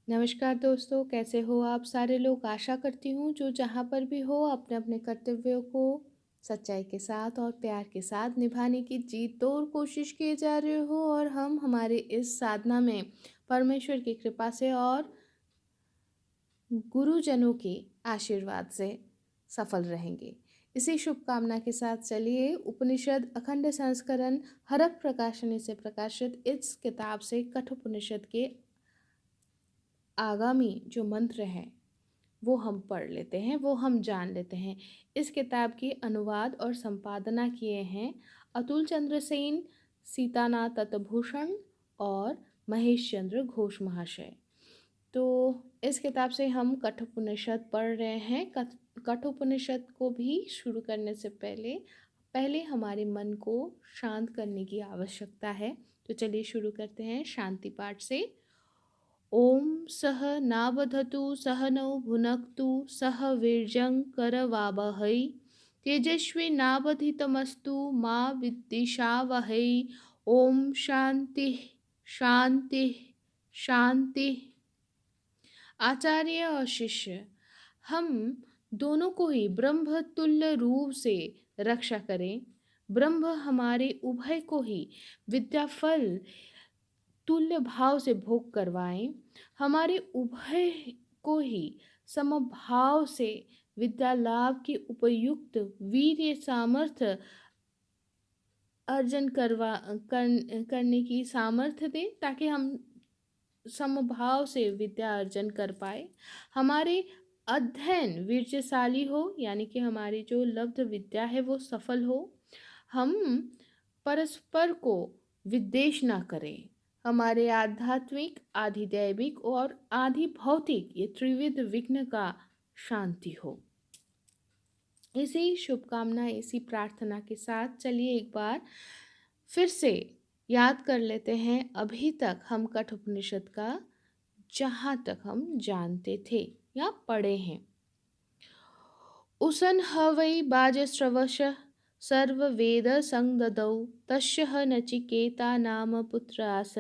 नमस्कार दोस्तों, कैसे हो आप सारे लोग? आशा करती हूँ जो जहाँ पर भी हो अपने अपने कर्तव्यों को सच्चाई के साथ और प्यार के साथ निभाने की जी तोड़ कोशिश किए जा रहे हो और हम हमारे इस साधना में परमेश्वर की कृपा से और गुरुजनों के आशीर्वाद से सफल रहेंगे। इसी शुभकामना के साथ चलिए उपनिषद अखंड संस्करण हरक प्रकाशनी से प्रकाशित इस किताब से कठोपनिषद के आगामी जो मंत्र हैं वो हम पढ़ लेते हैं, वो हम जान लेते हैं। इस किताब की अनुवाद और संपादना किए हैं अतुल चंद्र सेन, सीतानाथ तत्भूषण और महेश चंद्र घोष महाशय। तो इस किताब से हम कठोपनिषद पढ़ रहे हैं। कठोपनिषद को भी शुरू करने से पहले पहले हमारे मन को शांत करने की आवश्यकता है। तो चलिए शुरू करते हैं शांति पाठ से। ओम सह नावधतु सह नौ भुनक्तु सह वीर्यं करवावहै तेजस्वी नावधितमस्तु मा विद्विषावहै। ओम शांति शांति शांति। आचार्य और शिष्य हम दोनों को ही ब्रह्म तुल्य रूप से रक्षा करें। ब्रह्म हमारे उभय को ही विद्या फल तुल्य भाव से भोग करवाएं। हमारे उभय को ही समभाव से विद्या लाभ के उपयुक्त वीर्य सामर्थ्य अर्जन करने की सामर्थ्य दें, ताकि हम समभाव से विद्या अर्जन कर पाए। हमारे अध्ययन वीर्यशाली हो, यानी कि हमारी जो लब्ध विद्या है वो सफल हो। हम परस्पर को विद्वेष ना करें। हमारे आध्यात्मिक, आधिदैविक और आधि भौतिक ये त्रिविध विघ्न का शांति हो। इसी शुभकामना, इसी प्रार्थना के साथ चलिए एक बार फिर से याद कर लेते हैं अभी तक हम कठोपनिषद का जहाँ तक हम जानते थे या पढ़े हैं। उसन ह वै बाजस्रवश सर्ववेद संददौ तस्य ह नचिकेता नाम पुत्रास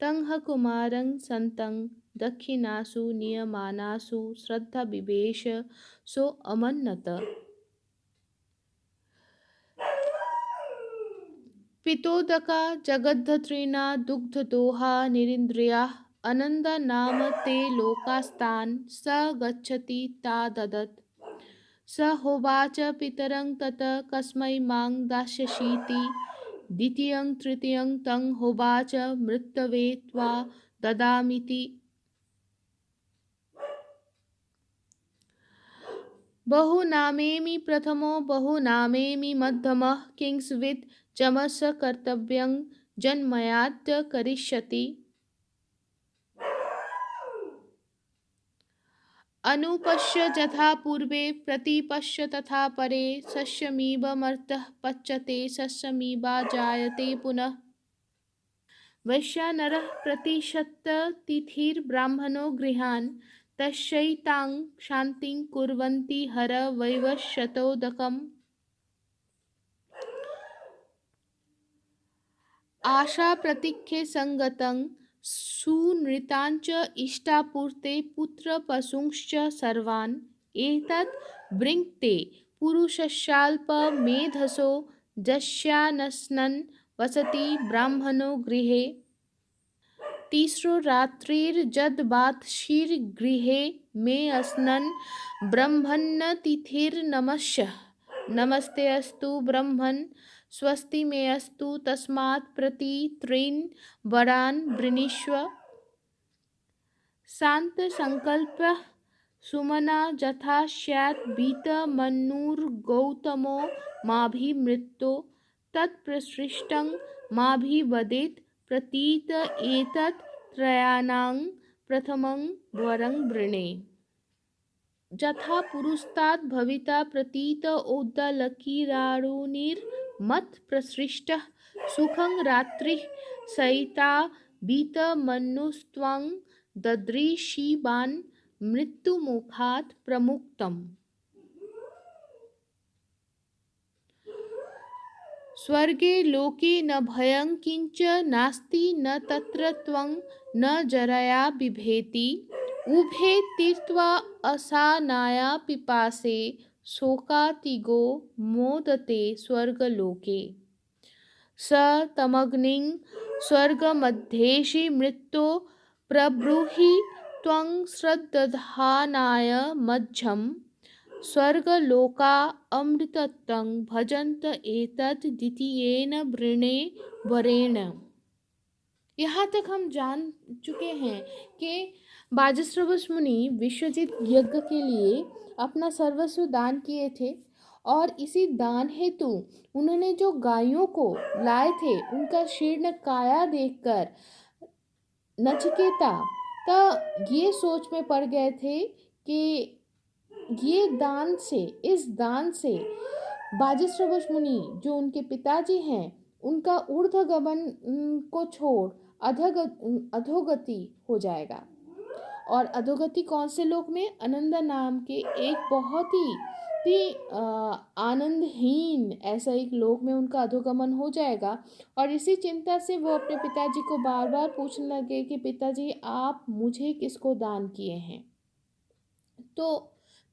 तं ह कुमारं सन्तं दक्षिणासु नियमानासु श्रद्धा विवेश सो अमन्नत। पितोदका जगद्धत्रिणा दुग्धदोहा निरिन्द्रियाः अनन्दा नाम ते लोकास्तान् स गच्छति ता ददत्। स होवाच पितरं तत कस्मै मां दास्यसीति। द्वितीयं तृतीयं तं होवाच मृतवे त्वा ददामीति। बहुनामेमि प्रथमो बहुनामेमि मध्यमः किंस्वित् चमस्य कर्तव्यं जन्मयाद्य करिष्यति। अनुपश्य यथा पूर्वे प्रतिपश्य तथा परे सस्यमिवमर्त्यः पच्यते सस्यमिवा जायते पुनः। वैश्वानरः प्रतिशत तिथिर्ब्राह्मणो गृहान् तस्यैतां शान्तिं कुर्वन्ति हर वैवस्वतोदकम्। आशा प्रतीक्षे संगतं सुनृताञ्च इष्टापूर्ते पुत्रपशुंश्च सर्वान् एतत् वृङ्क्ते पुरुषस्याल्पमेधसो यस्यानश्नन् वसति ब्राह्मणो गृहे। तीसरो रात्रिर्जदबातशीर्गृहे मे अस्नन् ब्रह्मन्नतिथिर्नमस्यः। नमस्ते अस्तु ब्रह्मन् स्वस्ति मे अस्तु तस्मात् प्रति त्रीन् वरान् वृणीष्व। शान्तसंकल्पः सुमना यथा स्यात् वीतमनुर्गौतमो माभिमृतो तत्प्रसृष्टं माभिवदेत् प्रतीत एतत् त्रयाणां प्रथमं वरं वृणे। यथा पुरुस्ताद् भविता प्रतीत औद्दालकीरारुणिर्मत्प्रसृष्टः सुखं रात्रिः सहिता वीतमनुस्त्वं ददृशिवान् मृत्युमुखात् प्रमुक्तम्। स्वर्गे लोके न भयं किंच नास्ति न तत्र त्वं न जरया बिभेति। उभे तीर्त्वा असानाया पिपासे शोकातिगो मोदते स्वर्गलोके स तमग्निं स्वर्गमध्येषि मृत्यो प्रब्रूहि त्वं श्रद्दधानाय मज्झं स्वर्गलोका अमृतत्वं भजन्त एतत् द्वितीयेन वृणे वरेण। यहाँ तक हम जान चुके हैं कि बाजस्रवस मुनि विश्वजित यज्ञ के लिए अपना सर्वस्व दान किए थे और इसी दान हेतु उन्होंने जो गायों को लाए थे उनका शीर्ण काया देखकर नचिकेता ये सोच में पड़ गए थे कि इस दान से बाजस्रवस मुनि जो उनके पिताजी हैं उनका ऊर्ध्वगमन को छोड़ अधोगति हो जाएगा। और अधोगति कौन से लोक में? अनंद नाम के एक बहुत ही आनंदहीन ऐसा एक लोक में उनका अधोगमन हो जाएगा। और इसी चिंता से वो अपने पिताजी को बार बार पूछने लगे कि पिताजी आप मुझे किसको दान किए हैं। तो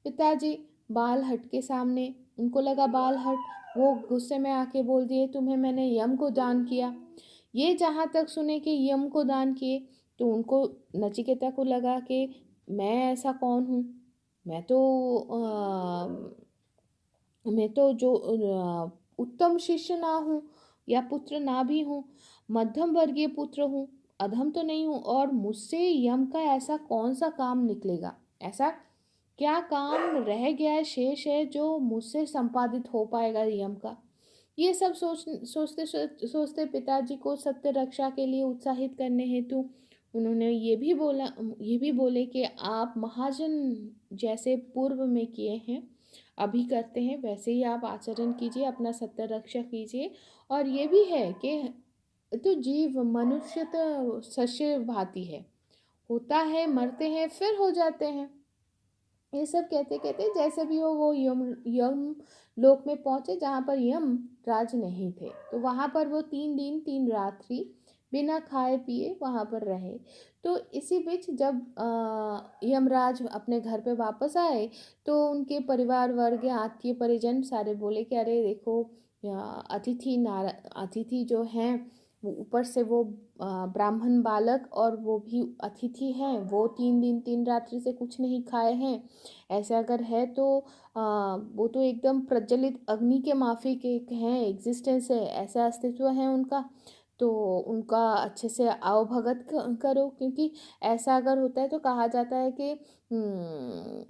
पिताजी बालहट के सामने, उनको लगा बालहट, वो गुस्से में आके बोल दिए तुम्हें मैंने यम को दान किया। ये जहाँ तक सुने कि यम को दान किए तो उनको नचिकेता को लगा कि मैं ऐसा कौन हूँ, मैं तो जो उत्तम शिष्य ना हूँ या पुत्र ना भी हूँ, मध्यम वर्गीय पुत्र हूँ, अधम तो नहीं हूँ, और मुझसे यम का ऐसा कौन सा काम निकलेगा, ऐसा क्या काम रह गया है, शेष है जो मुझसे संपादित हो पाएगा यम का। ये सब सोचते सोचते पिताजी को सत्य रक्षा के लिए उत्साहित करने हेतु उन्होंने ये भी बोले कि आप महाजन जैसे पूर्व में किए हैं अभी करते हैं वैसे ही आप आचरण कीजिए, अपना सत्य रक्षा कीजिए। और ये भी है कि तो जीव मनुष्य तो शस्य भांति है, होता है, मरते हैं फिर हो जाते हैं। ये सब कहते कहते जैसे भी हो वो यम लोक में पहुंचे जहाँ पर यम राज नहीं थे। तो वहाँ पर वो 3 दिन 3 रात्रि बिना खाए पिए वहाँ पर रहे। तो इसी बीच जब यमराज अपने घर पे वापस आए तो उनके परिवार वर्ग आत्मीय परिजन सारे बोले कि अरे देखो अतिथि जो हैं वो ऊपर से वो ब्राह्मण बालक और वो भी अतिथि हैं, वो 3 दिन 3 रात्रि से कुछ नहीं खाए हैं। ऐसा अगर है तो वो तो एकदम प्रज्वलित अग्नि के माफिक एक हैं, एग्जिस्टेंस है, ऐसा अस्तित्व है उनका। तो उनका अच्छे से आओ भगत करो, क्योंकि ऐसा अगर होता है तो कहा जाता है कि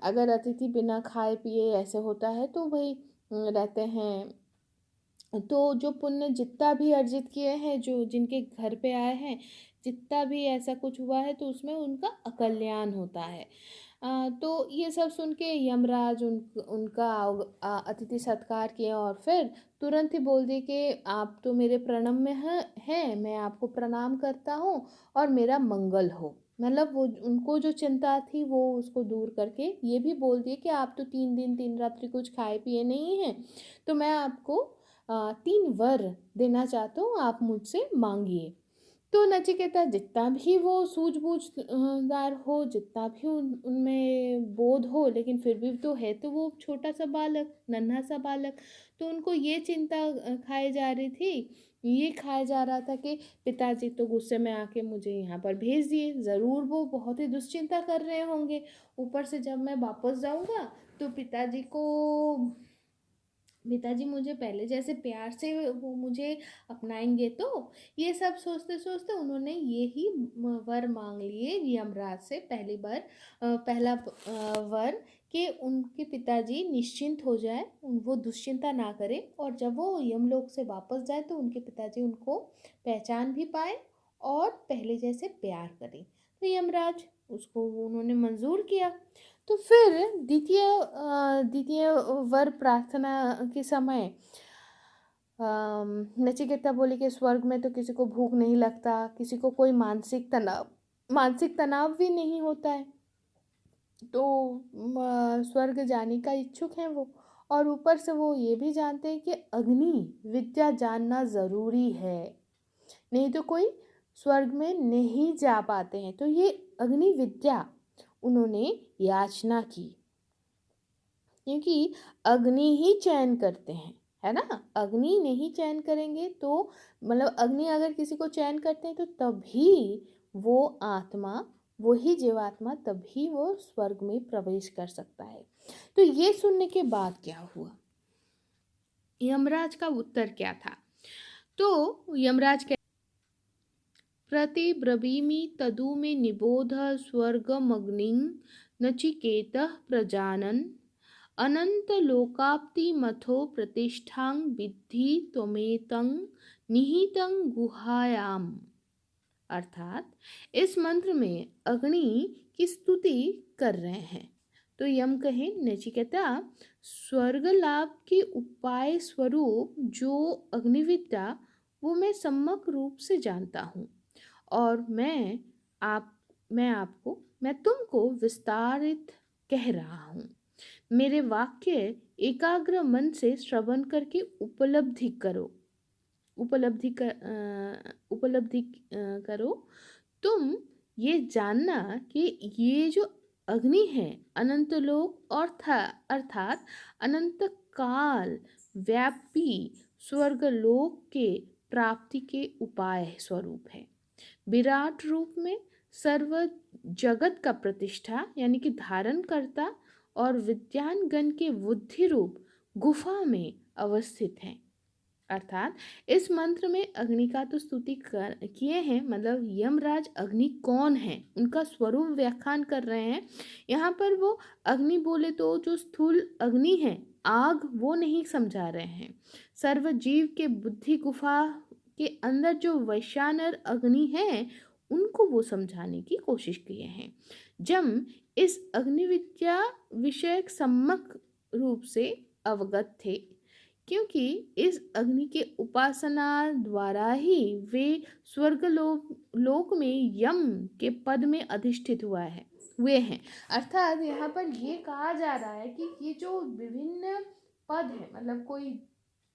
अगर अतिथि बिना खाए पिए ऐसे होता है तो वही रहते हैं, तो जो पुण्य जितना भी अर्जित किए हैं, जो जिनके घर पे आए हैं, जितना भी ऐसा कुछ हुआ है तो उसमें उनका अकल्याण होता है। तो ये सब सुन के यमराज उनका अतिथि सत्कार किए और फिर तुरंत ही बोल दिए कि आप तो मेरे प्रणम में हैं, मैं आपको प्रणाम करता हूँ और मेरा मंगल हो। मतलब वो उनको जो चिंता थी वो उसको दूर करके ये भी बोल दिए कि आप तो 3 दिन 3 रात्रि कुछ खाए पिए नहीं हैं, तो मैं आपको 3 वर देना चाहता हूँ, आप मुझसे मांगिए। तो नचिकेता जितना भी वो सूझबूझदार हो, जितना भी उनमें बोध हो, लेकिन फिर भी तो है तो वो छोटा सा बालक, नन्हा सा बालक। तो उनको ये चिंता खाई जा रही थी, ये खाया जा रहा था कि पिताजी तो गुस्से में आके मुझे यहाँ पर भेज दिए, ज़रूर वो बहुत ही दुश्चिंता कर रहे होंगे। ऊपर से जब मैं वापस जाऊँगा तो पिताजी मुझे पहले जैसे प्यार से वो मुझे अपनाएंगे। तो ये सब सोचते सोचते उन्होंने ये ही वर मांग लिए यमराज से पहला वर कि उनके पिताजी निश्चिंत हो जाए, वो दुश्चिंता ना करे, और जब वो यमलोक से वापस जाए तो उनके पिताजी उनको पहचान भी पाए और पहले जैसे प्यार करें। तो यमराज उसको उन्होंने मंजूर किया। तो फिर द्वितीय वर प्रार्थना के समय नचिकेता बोले कि स्वर्ग में तो किसी को भूख नहीं लगता, किसी को कोई मानसिक तनाव भी नहीं होता है, तो स्वर्ग जाने का इच्छुक हैं वो। और ऊपर से वो ये भी जानते हैं कि अग्नि विद्या जानना ज़रूरी है, नहीं तो कोई स्वर्ग में नहीं जा पाते हैं। तो ये अग्नि विद्या उन्होंने याचना की, क्योंकि अग्नि ही चयन करते हैं, है ना। अग्नि नहीं चयन करेंगे तो मतलब अग्नि अगर किसी को चयन करते हैं तो तभी वो आत्मा, वही जीवात्मा तभी वो स्वर्ग में प्रवेश कर सकता है। तो ये सुनने के बाद क्या हुआ, यमराज का उत्तर क्या था। तो यमराज के प्रतिब्रवीमि तदु मे निबोध स्वर्गमग्निं नचिकेतः प्रजानन् अनन्तलोकाप्तिमथो प्रतिष्ठां विद्धि त्वमेतं निहितं गुहायाम्। अर्थात इस मंत्र में अग्नि की स्तुति कर रहे हैं। तो यम कहे, नचिकेता, स्वर्ग लाभ के उपाय स्वरूप जो अग्निविद्या वो मैं सम्यक रूप से जानता हूँ, और मैं तुमको विस्तारित कह रहा हूँ। मेरे वाक्य एकाग्र मन से श्रवण करके उपलब्धि करो। तुम ये जानना कि ये जो अग्नि है अनंत लोक अर्थात अनंत काल व्यापी स्वर्गलोक के प्राप्ति के उपाय स्वरूप है। विराट रूप में सर्व जगत का प्रतिष्ठा यानी कि धारण करता और विज्ञान गण के बुद्धि रूप गुफा में अवस्थित है। अर्थात इस मंत्र में अग्नि का तो स्तुति किए हैं, मतलब यमराज अग्नि कौन है उनका स्वरूप व्याख्यान कर रहे हैं। यहाँ पर वो अग्नि बोले तो जो स्थूल अग्नि है, आग, वो नहीं समझा रहे हैं। सर्व जीव के बुद्धि गुफा के अंदर जो वैश्वानर अग्नि है उनको वो समझाने की कोशिश किए हैं। जब इस अग्नि विद्या विषयक सम्यक रूप से अवगत थे, क्योंकि इस अग्नि के उपासना द्वारा ही वे लोक में यम के पद में अधिष्ठित हुए हैं। अर्थात यहाँ पर ये कहा जा रहा है कि ये जो विभिन्न पद है, मतलब कोई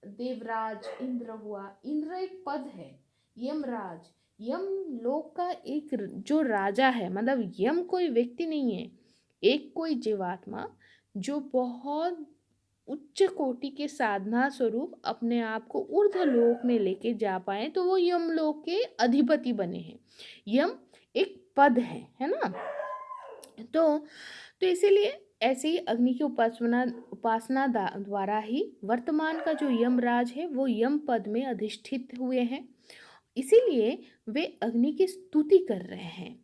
देवराज, इंद्र हुआ, इंद्र एक पद है, यमराज यम लोक का एक जो राजा है, मतलब यम कोई व्यक्ति नहीं है, एक कोई जीवात्मा जो बहुत उच्च कोटि के साधना स्वरूप अपने आप को ऊर्ध्व लोक में लेके जा पाए, तो वो यम लोक के अधिपति बने हैं। यम एक पद है ना। तो इसीलिए ऐसे ही अग्नि की उपासना द्वारा ही वर्तमान का जो यमराज है वो यम पद में अधिष्ठित हुए हैं। इसीलिए वे अग्नि की स्तुति कर रहे हैं।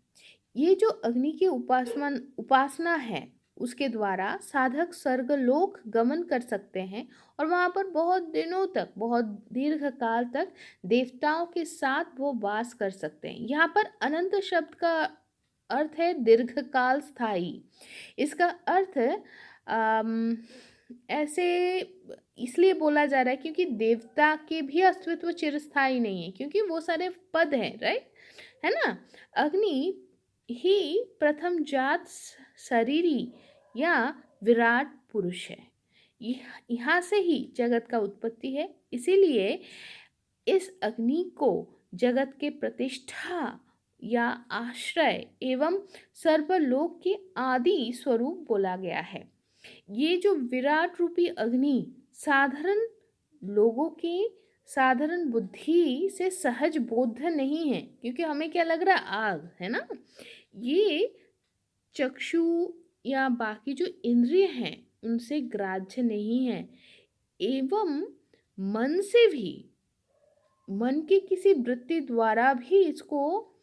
ये जो अग्नि की उपासना है उसके द्वारा साधक स्वर्गलोक गमन कर सकते हैं और वहाँ पर बहुत दिनों तक, बहुत दीर्घ काल तक देवताओं के साथ वो वास कर सकते हैं। यहाँ पर अनंत शब्द का अर्थ है दीर्घकाल स्थायी। इसका अर्थ ऐसे इसलिए बोला जा रहा है क्योंकि देवता के भी अस्तित्व चिरस्थायी नहीं है, क्योंकि वो सारे पद हैं, राइट, है ना। अग्नि ही प्रथम जात शरीरी या विराट पुरुष है। यहाँ से ही जगत का उत्पत्ति है। इसीलिए इस अग्नि को जगत के प्रतिष्ठा या आश्रय एवं सर्वलोक के आदि स्वरूप बोला गया है। ये जो विराट रूपी अग्नि साधारण लोगों की साधारण बुद्धि से सहज बोध नहीं है, क्योंकि हमें क्या लग रहा है, आग है ना। ये चक्षु या बाकी जो इंद्रिय हैं उनसे ग्राह्य नहीं है, एवं मन से भी, मन की किसी वृत्ति द्वारा भी इसको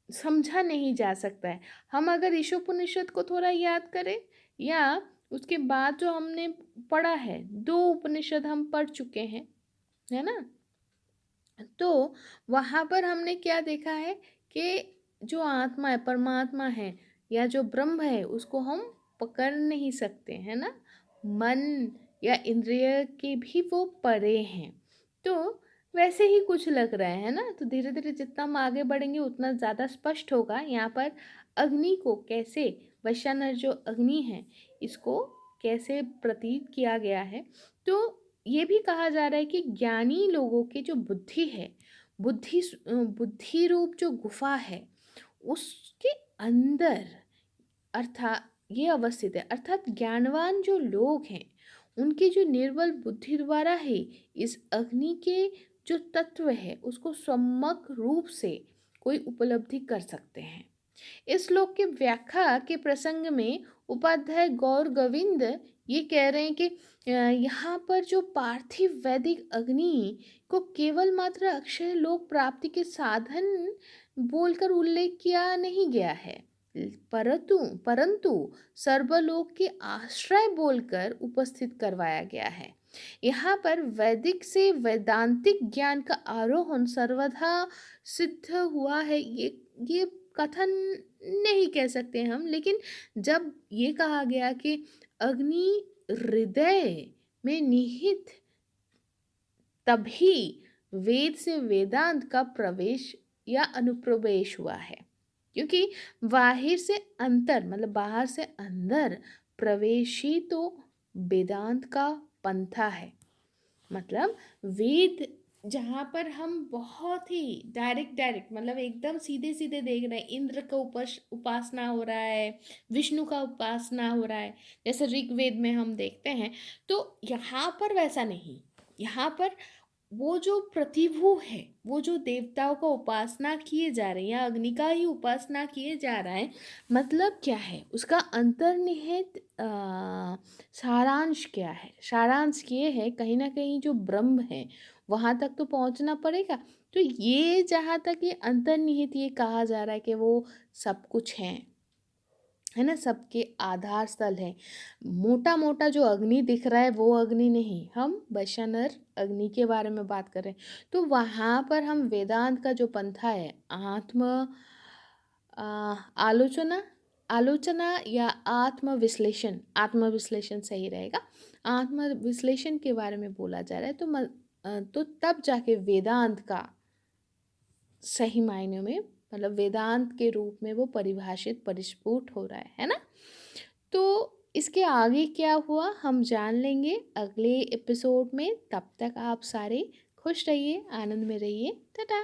समझा नहीं जा सकता है। हम अगर ईशोपनिषद को थोड़ा याद करें, या उसके बाद जो हमने पढ़ा है, 2 उपनिषद हम पढ़ चुके हैं, है ना। तो वहाँ पर हमने क्या देखा है कि जो आत्मा है, परमात्मा है या जो ब्रह्म है, उसको हम पकड़ नहीं सकते, है ना। मन या इंद्रिय के भी वो परे हैं। तो वैसे ही कुछ लग रहा है ना। तो धीरे धीरे जितना हम आगे बढ़ेंगे उतना ज़्यादा स्पष्ट होगा। यहाँ पर अग्नि को कैसे, वैश्वानर जो अग्नि है इसको कैसे प्रतीत किया गया है। तो ये भी कहा जा रहा है कि ज्ञानी लोगों की जो बुद्धि है, बुद्धि रूप जो गुफा है, उसके अंदर अर्थात ये अवस्थित है, अर्थात ज्ञानवान जो लोग हैं उनकी जो निर्बल बुद्धि द्वारा ही इस अग्नि के जो तत्व है उसको सम्यक रूप से कोई उपलब्धि कर सकते हैं। इस श्लोक के व्याख्या के प्रसंग में उपाध्याय गौर गोविंद ये कह रहे हैं कि यहाँ पर जो पार्थिव वैदिक अग्नि को केवल मात्र अक्षय लोक प्राप्ति के साधन बोलकर उल्लेख किया नहीं गया है, परंतु परंतु सर्वलोक के आश्रय बोलकर उपस्थित करवाया गया है। यहाँ पर वैदिक से वैदांतिक ज्ञान का आरोहण सर्वथा सिद्ध हुआ है, ये कथन नहीं कह सकते हम, लेकिन जब ये कहा गया कि अग्नि हृदय में निहित, तभी वेद से वेदांत का प्रवेश या अनुप्रवेश हुआ है। क्योंकि बाहर से अंतर मतलब बाहर से अंदर प्रवेश ही तो वेदांत का पंथा है। मतलब वेद जहाँ पर हम बहुत ही डायरेक्ट मतलब एकदम सीधे सीधे देख रहे हैं, इंद्र का उपासना हो रहा है, विष्णु का उपासना हो रहा है, जैसे ऋग्वेद में हम देखते हैं। तो यहाँ पर वैसा नहीं, यहाँ पर वो जो प्रतिभू है, वो जो देवताओं का उपासना किए जा रहे हैं या अग्नि का ही उपासना किए जा रहा है, मतलब क्या है उसका अंतर्निहित सारांश क्या है? सारांश ये है कहीं ना कहीं जो ब्रह्म है वहाँ तक तो पहुँचना पड़ेगा। तो ये जहाँ तक ये अंतर्निहित ये कहा जा रहा है कि वो सब कुछ है ना, सबके आधार स्थल है। मोटा मोटा जो अग्नि दिख रहा है वो अग्नि नहीं, हम वैश्वानर अग्नि के बारे में बात कर रहे हैं। तो वहाँ पर हम वेदांत का जो पंथा है, आलोचना आलोचना या आत्मविश्लेषण सही रहेगा, आत्मविश्लेषण के बारे में बोला जा रहा है। तो तब जाके वेदांत का सही मायने में मतलब वेदांत के रूप में वो परिभाषित परिस्फुट हो रहा है ना। तो इसके आगे क्या हुआ हम जान लेंगे अगले एपिसोड में। तब तक आप सारे खुश रहिए, आनंद में रहिए। टाटा।